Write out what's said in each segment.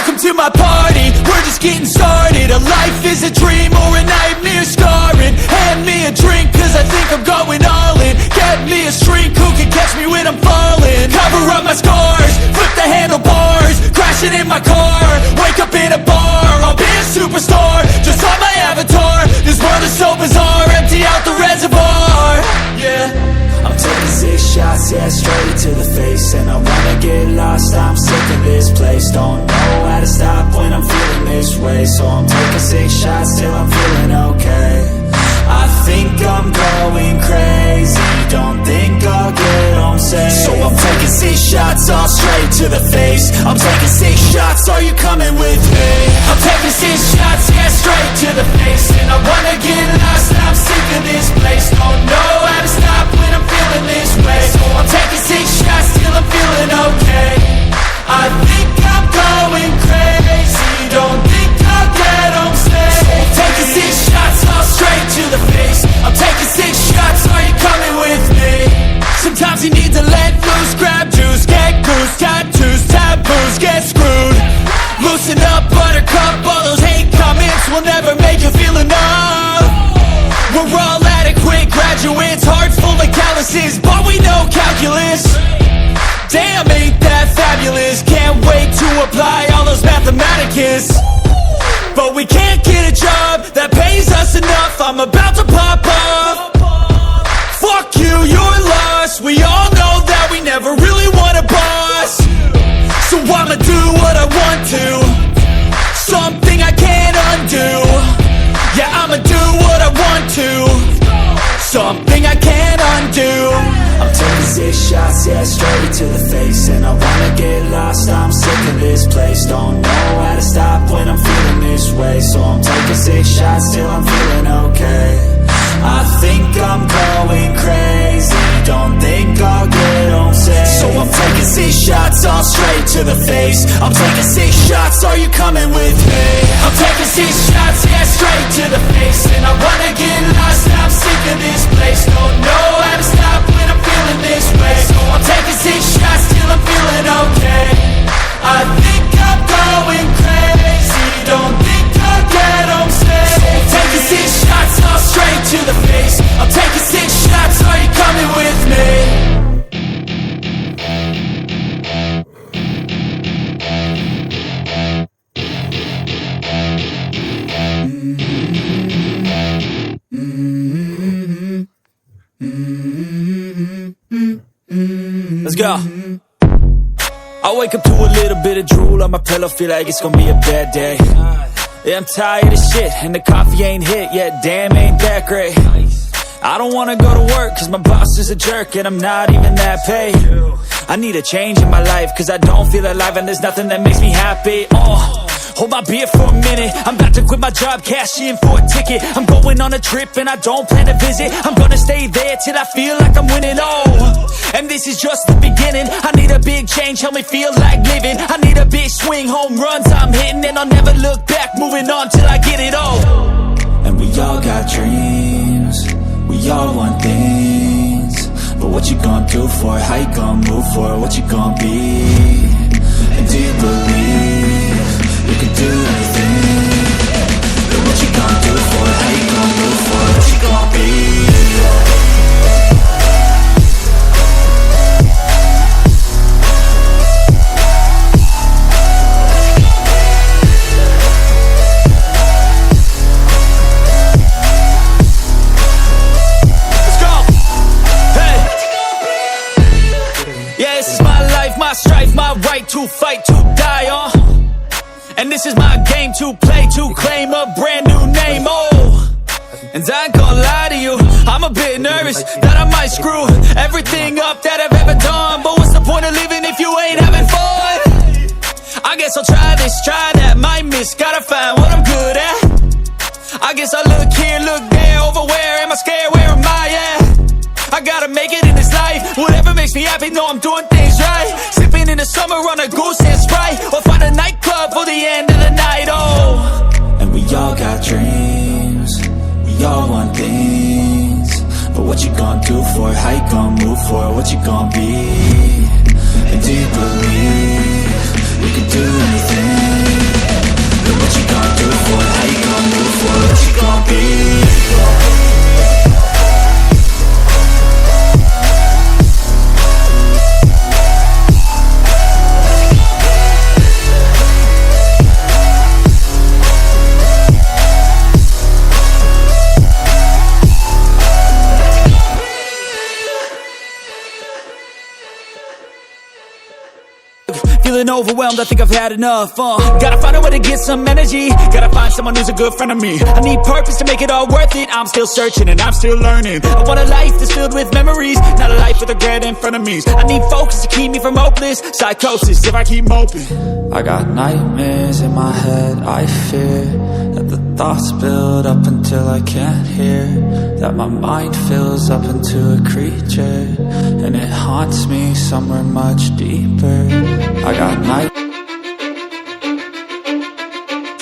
Welcome to my party, we're just getting started. A life is a dream or a nightmare scarring. Hand me a drink cause I think I'm going all in. Get me a shrink who can catch me when I'm falling. Cover up my scars, flip the handlebars, crashing in my car, wake up in a bar. I'll be a superstar, just on my avatar. This world is so bizarre, empty out the reservoir. Yeah, I'm taking 6 shots, yeah, straight to the face. And I wanna get lost, I'm sick of this place. Don't know how to stop when I'm feeling this way. So I'm taking 6 shots till I'm feeling okay. I think I'm going crazy, don't think I'll get home safe. So I'm taking 6 shots, all straight to the face. I'm taking 6 shots, are you coming with me? I'm taking 6 shots, yeah, straight to the face. And I wanna get lost, I'm sick of this place. Don't know how to stop when I'm feeling this way. So I'm taking 6 shots till I'm feeling okay. I think I'm going crazy, don't think I'll get home safe. So I'm taking 6 shots, all straight to the face. I'm taking 6 shots, are you coming with me? Sometimes you need to let loose, grab juice, get goose, tattoos, taboos, get screwed. Loosen up, buttercup, all those hate comments will never make you feel enough. We're all adequate graduates, hearts full of calluses, but we know calculus. Damn, ain't that fabulous? Can't wait to apply all those mathematicus. But we can't get a job that pays us enough. I'm about to pop off. Fuck you, you're lost. We all know that we never really want a boss. So I'ma do what I want to, something I can't undo. Yeah, I'ma do what I want to, something I can't undo. I'm taking 6 shots, yeah, straight to the face. And I wanna get lost, I'm sick of this place. Don't know how to stop when I'm feeling this way. So I'm taking 6 shots till I'm feeling okay. I think I'm going crazy, don't think I'll get home safe. So I'm taking 6 shots, all straight to the face. I'm taking 6 shots, are you coming with me? I'm taking 6 shots, yeah, straight to the face. And I wanna get lost, I'm sick of this place. Don't know how to stop when I'm feeling this way. So I'm taking 6 shots till I'm feeling okay. I think I'm going crazy, don't think I'll get home safe. So I'm taking 6 shots, all straight to the face. I'm taking 6 shots, are you coming with me? Let's go. I wake up to a little bit of drool on my pillow, feel like it's gonna be a bad day. Yeah, I'm tired of shit, and the coffee ain't hit yet, damn, ain't that great. I don't wanna go to work, cause my boss is a jerk, and I'm not even that paid. I need a change in my life, cause I don't feel alive, and there's nothing that makes me happy. Hold my beer for a minute, I'm about to quit my job, cash in for a ticket. I'm going on a trip and I don't plan to visit. I'm gonna stay there till I feel like I'm winning, and this is just the beginning. I need a big change, help me feel like living. I need a big swing, home runs I'm hitting. And I'll never look back, moving on till I get it all. And we all got dreams, we all want things. But what you gonna do for it, how you gonna move for it, what you gonna be? And do you believe you can do anything? But what you gonna do for it, how you gonna move for it, what you gonna be? Strife, my right to fight, to die on. And this is my game to play, to claim a brand new name, And I ain't gonna lie to you, I'm a bit nervous that I might screw everything up that I've ever done. But what's the point of living if you ain't having fun? I guess I'll try this, try that, might miss, gotta find what I'm good at. I guess I look here, look there, over where am I scared, where am I at? I gotta make it in this life, whatever makes me happy, know I'm doing things right. Sipping in the summer on a goose and Sprite, or find a nightclub for the end of the night, And we all got dreams, we all want things. But what you gonna do for it, how you gonna move for it, what you gonna be? And do you believe you can do anything? feeling overwhelmed, I think I've had enough. Gotta find a way to get some energy. Gotta find someone who's a good friend of me. I need purpose to make it all worth it. I'm still searching and I'm still learning. I want a life that's filled with memories, not a life with regret and frenemies. I need focus to keep me from hopeless psychosis if I keep moping. I got nightmares in my head, I fear that the thoughts build up until I can't hear, that my mind fills up into a creature, and it haunts me somewhere much deeper. I got night,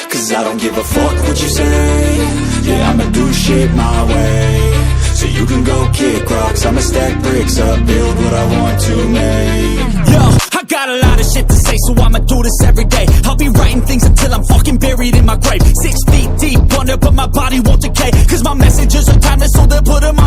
cause I don't give a fuck what you say. Yeah, I'ma do shit my way. So you can go kick rocks, I'ma stack bricks up, build what I want to make. Yo, I got a lot of shit to say, so I'ma do this every day. I'll be writing things until I'm fucking buried in my grave. 6 feet deep under, but my body won't decay, cause my messages are timeless, so they'll put them